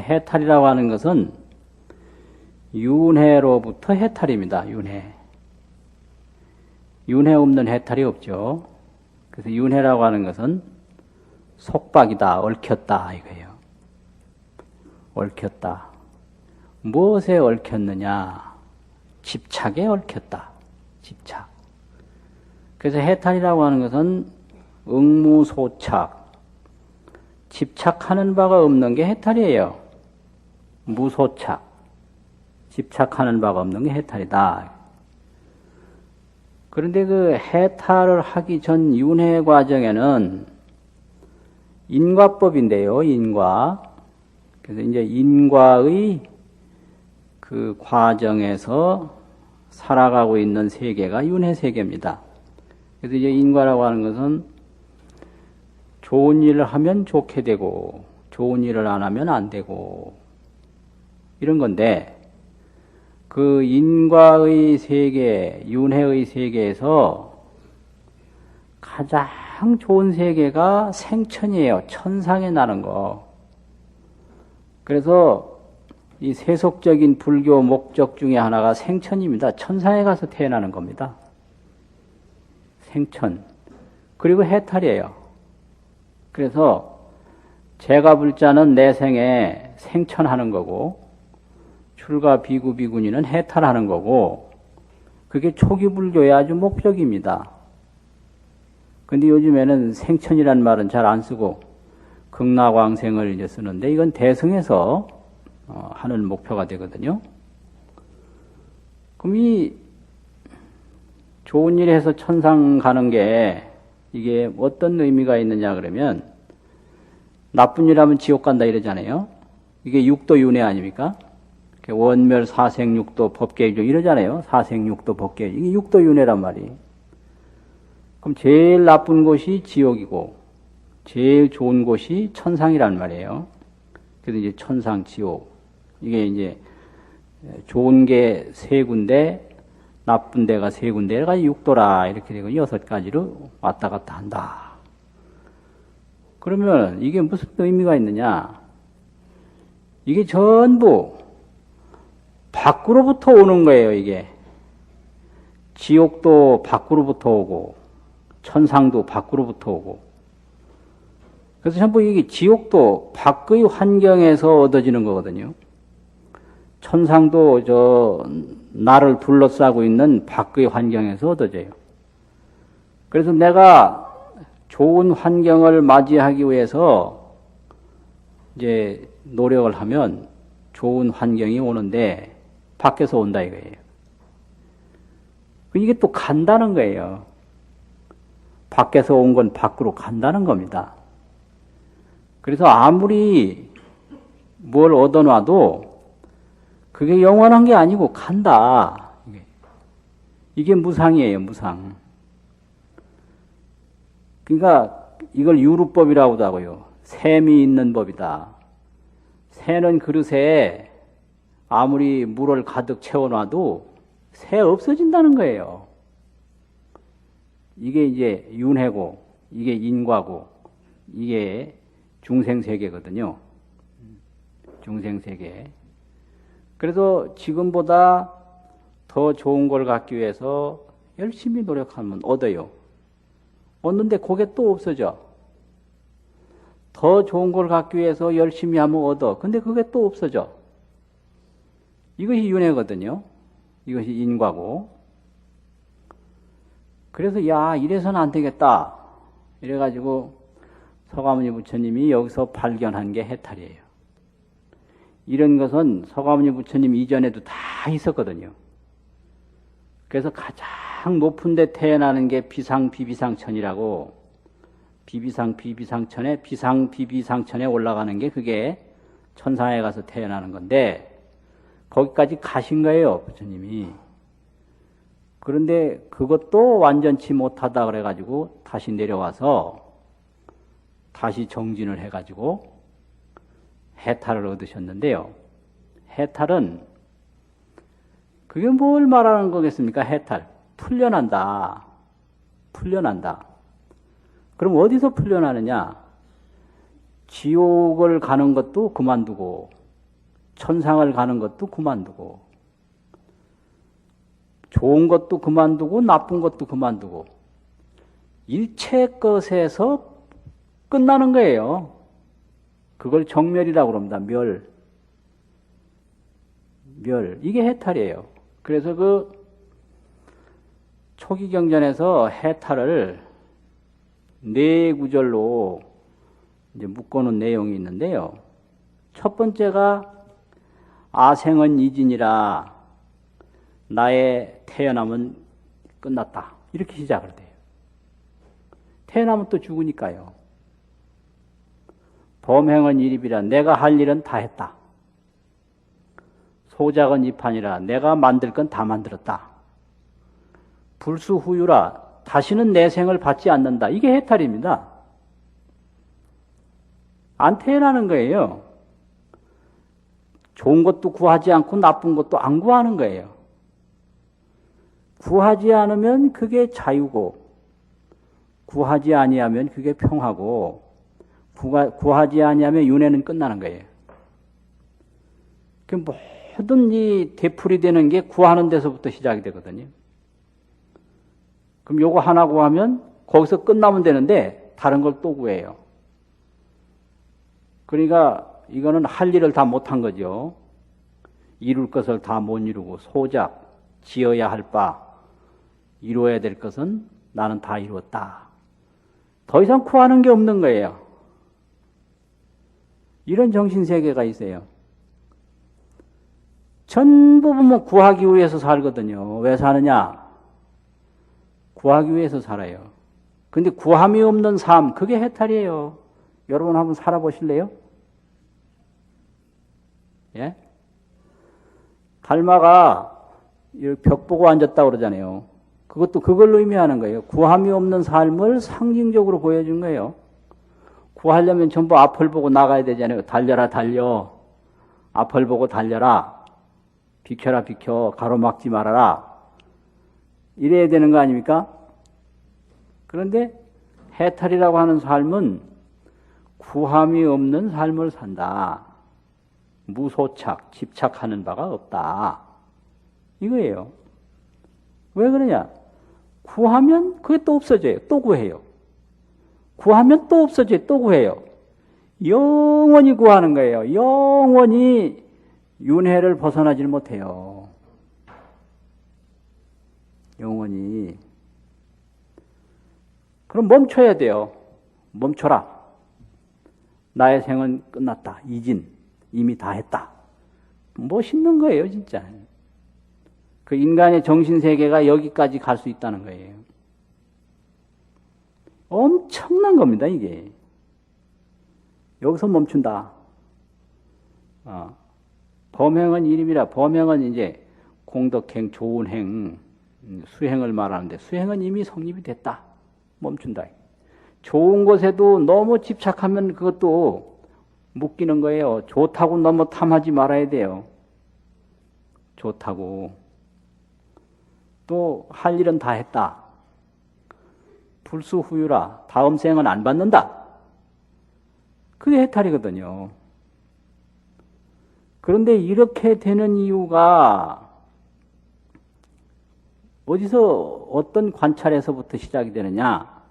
해탈이라고 하는 것은 윤회로부터 해탈입니다. 윤회 없는 해탈이 없죠. 그래서 윤회라고 하는 것은 속박이다, 얽혔다 이거예요. 얽혔다. 무엇에 얽혔느냐? 집착에 얽혔다. 집착. 그래서 해탈이라고 하는 것은 응무소착. 집착하는 바가 없는 게 해탈이에요. 무소착. 집착하는 바가 없는 게 해탈이다. 그런데 그 해탈을 하기 전 윤회 과정에는 인과법인데요, 인과. 그래서 이제 인과의 그 과정에서 살아가고 있는 세계가 윤회 세계입니다. 그래서 이제 인과라고 하는 것은 좋은 일을 하면 좋게 되고, 좋은 일을 안 하면 안 되고, 이런 건데, 그 인과의 세계, 윤회의 세계에서 가장 좋은 세계가 생천이에요. 천상에 나는 거. 그래서 이 세속적인 불교 목적 중에 하나가 생천입니다. 천상에 가서 태어나는 겁니다. 생천. 그리고 해탈이에요. 그래서 제가 불자는 내생에 생천하는 거고, 출가 비구 비구니는 해탈하는 거고, 그게 초기 불교의 아주 목적입니다. 근데 요즘에는 생천이란 말은 잘 안 쓰고 극락왕생을 이제 쓰는데, 이건 대승에서 하는 목표가 되거든요. 그럼 이 좋은 일 해서 천상 가는 게 이게 어떤 의미가 있느냐 그러면, 나쁜 일 하면 지옥 간다 이러잖아요. 이게 육도 윤회 아닙니까? 원멸 사생육도 법계율 이러잖아요. 사생육도 법계율. 이게 육도 윤회란 말이에요. 그럼 제일 나쁜 곳이 지옥이고 제일 좋은 곳이 천상이란 말이에요. 그래서 이제 천상, 지옥. 이게 이제 좋은 게 세 군데, 나쁜 데가 세 군데가 육도라 이렇게 되고 6가지로 왔다 갔다 한다. 그러면 이게 무슨 의미가 있느냐? 이게 전부 밖으로부터 오는 거예요, 이게. 지옥도 밖으로부터 오고, 천상도 밖으로부터 오고. 그래서 전부 이게 지옥도 밖의 환경에서 얻어지는 거거든요. 천상도 나를 둘러싸고 있는 밖의 환경에서 얻어져요. 그래서 내가 좋은 환경을 맞이하기 위해서 이제 노력을 하면 좋은 환경이 오는데, 밖에서 온다 이거예요. 이게 또 간다는 거예요. 밖에서 온 건 밖으로 간다는 겁니다. 그래서 아무리 뭘 얻어놔도 그게 영원한 게 아니고 간다. 이게 무상이에요, 무상. 그러니까 이걸 유루법이라고도 하고요. 샘이 있는 법이다. 새는 그릇에 아무리 물을 가득 채워놔도 새 없어진다는 거예요. 이게 이제 윤회고, 이게 인과고, 이게 중생세계거든요. 중생세계. 그래서 지금보다 더 좋은 걸 갖기 위해서 열심히 노력하면 얻어요. 얻는데 그게 또 없어져. 더 좋은 걸 갖기 위해서 열심히 하면 얻어. 근데 그게 또 없어져. 이것이 윤회거든요. 이것이 인과고. 그래서 야, 이래서는 안 되겠다. 이래가지고 서가모니 부처님이 여기서 발견한 게 해탈이에요. 이런 것은 서가모니 부처님 이전에도 다 있었거든요. 그래서 가장 높은 데 태어나는 게 비상비비상천이라고, 비비상비비상천에 비상비비상천에 올라가는 게 그게 천상에 가서 태어나는 건데, 거기까지 가신 거예요, 부처님이. 그런데 그것도 완전치 못하다 그래가지고 다시 내려와서 다시 정진을 해가지고 해탈을 얻으셨는데요. 해탈은 그게 뭘 말하는 거겠습니까? 해탈. 풀려난다. 풀려난다. 그럼 어디서 풀려나느냐? 지옥을 가는 것도 그만두고 천상을 가는 것도 그만두고, 좋은 것도 그만두고, 나쁜 것도 그만두고, 일체 것에서 끝나는 거예요. 그걸 정멸이라고 그럽니다. 멸. 이게 해탈이에요. 그래서 그 초기경전에서 해탈을 네 구절로 이제 묶어놓은 내용이 있는데요. 첫 번째가 아생은 이진이라 나의 태어남은 끝났다. 이렇게 시작을 돼요. 태어나면 또 죽으니까요. 범행은 일입이라 내가 할 일은 다 했다. 소작은 이판이라 내가 만들 건 다 만들었다. 불수후유라 다시는 내 생을 받지 않는다. 이게 해탈입니다. 안 태어나는 거예요. 좋은 것도 구하지 않고 나쁜 것도 안 구하는 거예요. 구하지 않으면 그게 자유고, 구하지 아니하면 그게 평화고, 구하지 아니하면 윤회는 끝나는 거예요. 그 모든 이 되풀이 되는 게 구하는 데서부터 시작이 되거든요. 그럼 요거 하나 구하면 거기서 끝나면 되는데 다른 걸 또 구해요. 그러니까 이거는 할 일을 다 못한 거죠. 이룰 것을 다 못 이루고, 소작, 지어야 할 바, 이루어야 될 것은 나는 다 이루었다. 더 이상 구하는 게 없는 거예요. 이런 정신세계가 있어요. 전부 보면 구하기 위해서 살거든요. 왜 사느냐? 구하기 위해서 살아요. 근데 구함이 없는 삶, 그게 해탈이에요. 여러분 한번 살아보실래요? 예? 달마가 벽 보고 앉았다고 그러잖아요. 그것도 그걸 의미하는 거예요. 구함이 없는 삶을 상징적으로 보여준 거예요. 구하려면 전부 앞을 보고 나가야 되잖아요. 달려라, 달려. 앞을 보고 달려라. 비켜라, 비켜. 가로막지 말아라. 이래야 되는 거 아닙니까? 그런데 해탈이라고 하는 삶은 구함이 없는 삶을 산다. 무소착, 집착하는 바가 없다. 이거예요. 왜 그러냐? 구하면 그게 또 없어져요. 또 구해요. 구하면 또 없어져요. 또 구해요. 영원히 구하는 거예요. 영원히 윤회를 벗어나질 못해요. 영원히. 그럼 멈춰야 돼요. 멈춰라. 나의 생은 끝났다. 이진. 이미 다 했다. 멋있는 거예요, 진짜. 그 인간의 정신세계가 여기까지 갈 수 있다는 거예요. 엄청난 겁니다, 이게. 여기서 멈춘다. 범행은 일임이라, 범행은 이제 공덕행, 좋은 행, 수행을 말하는데, 수행은 이미 성립이 됐다. 멈춘다. 좋은 것에도 너무 집착하면 그것도 묶이는 거예요. 좋다고 너무 탐하지 말아야 돼요. 좋다고. 또 할 일은 다 했다. 불수후유라. 다음 생은 안 받는다. 그게 해탈이거든요. 그런데 이렇게 되는 이유가 어디서 어떤 관찰에서부터 시작이 되느냐?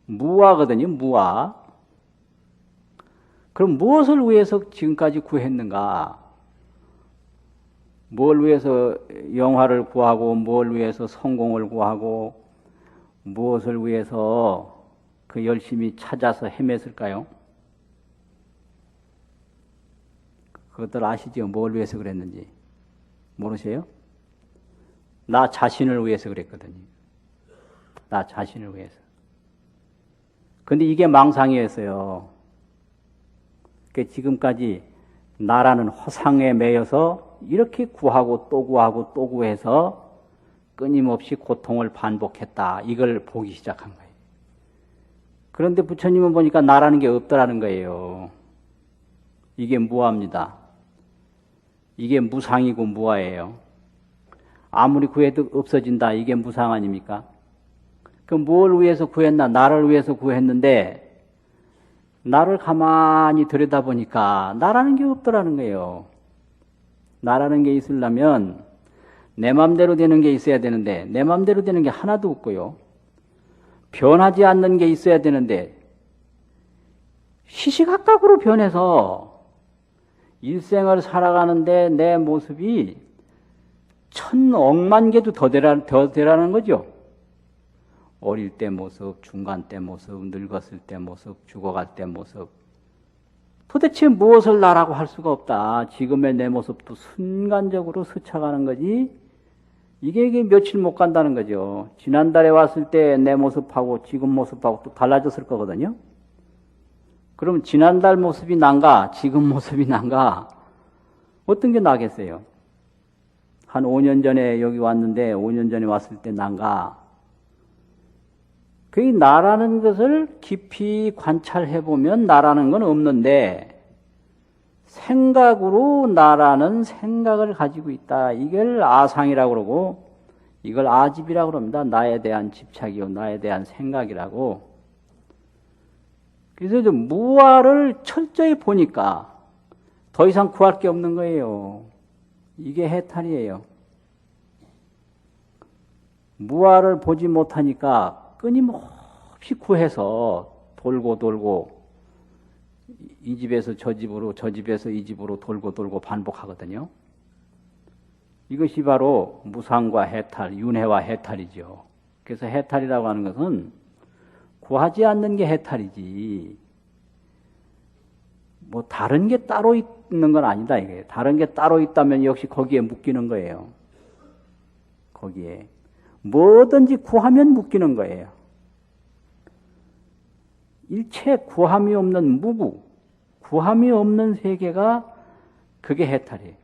무아거든요. 무아. 그럼 무엇을 위해서 지금까지 구했는가? 뭘 위해서 영화를 구하고, 뭘 위해서 성공을 구하고, 무엇을 위해서 그 열심히 찾아서 헤맸을까요? 그것들 아시죠? 뭘 위해서 그랬는지. 모르세요? 나 자신을 위해서 그랬거든요. 나 자신을 위해서. 근데 이게 망상이었어요. 그러니까 지금까지 나라는 허상에 매여서 이렇게 구하고 또 구하고 또 구해서 끊임없이 고통을 반복했다. 이걸 보기 시작한 거예요. 그런데 부처님은 보니까 나라는 게 없더라는 거예요. 이게 무아입니다. 이게 무상이고 무아예요. 아무리 구해도 없어진다. 이게 무상 아닙니까? 그럼 뭘 위해서 구했나? 나를 위해서 구했는데 나를 가만히 들여다보니까 나라는 게 없더라는 거예요. 나라는 게 있으려면 내 맘대로 되는 게 있어야 되는데 내 맘대로 되는 게 하나도 없고요. 변하지 않는 게 있어야 되는데 시시각각으로 변해서 일생을 살아가는데 내 모습이 1000억만 개도 더 되라는 거죠. 어릴 때 모습, 중간 때 모습, 늙었을 때 모습, 죽어갈 때 모습. 도대체 무엇을 나라고 할 수가 없다. 지금의 내 모습도 순간적으로 스쳐가는 거지. 이게 며칠 못 간다는 거죠. 지난달에 왔을 때 내 모습하고 지금 모습하고 또 달라졌을 거거든요. 그럼 지난달 모습이 난가, 지금 모습이 난가, 어떤 게 나겠어요? 한 5년 전에 여기 왔는데 5년 전에 왔을 때 난가? 그 나라는 것을 깊이 관찰해 보면 나라는 건 없는데 생각으로 나라는 생각을 가지고 있다. 이걸 아상이라고 그러고 이걸 아집이라고 그럽니다. 나에 대한 집착이요, 나에 대한 생각이라고. 그래서 좀 무아를 철저히 보니까 더 이상 구할 게 없는 거예요. 이게 해탈이에요. 무아를 보지 못하니까 끊임없이 구해서 돌고 돌고 이 집에서 저 집으로 저 집에서 이 집으로 돌고 돌고 반복하거든요. 이것이 바로 무상과 해탈, 윤회와 해탈이죠. 그래서 해탈이라고 하는 것은 구하지 않는 게 해탈이지 뭐 다른 게 따로 있는 건 아니다. 이게 다른 게 따로 있다면 역시 거기에 묶이는 거예요. 거기에 뭐든지 구하면 묶이는 거예요. 일체 구함이 없는 무구, 구함이 없는 세계가 그게 해탈이에요.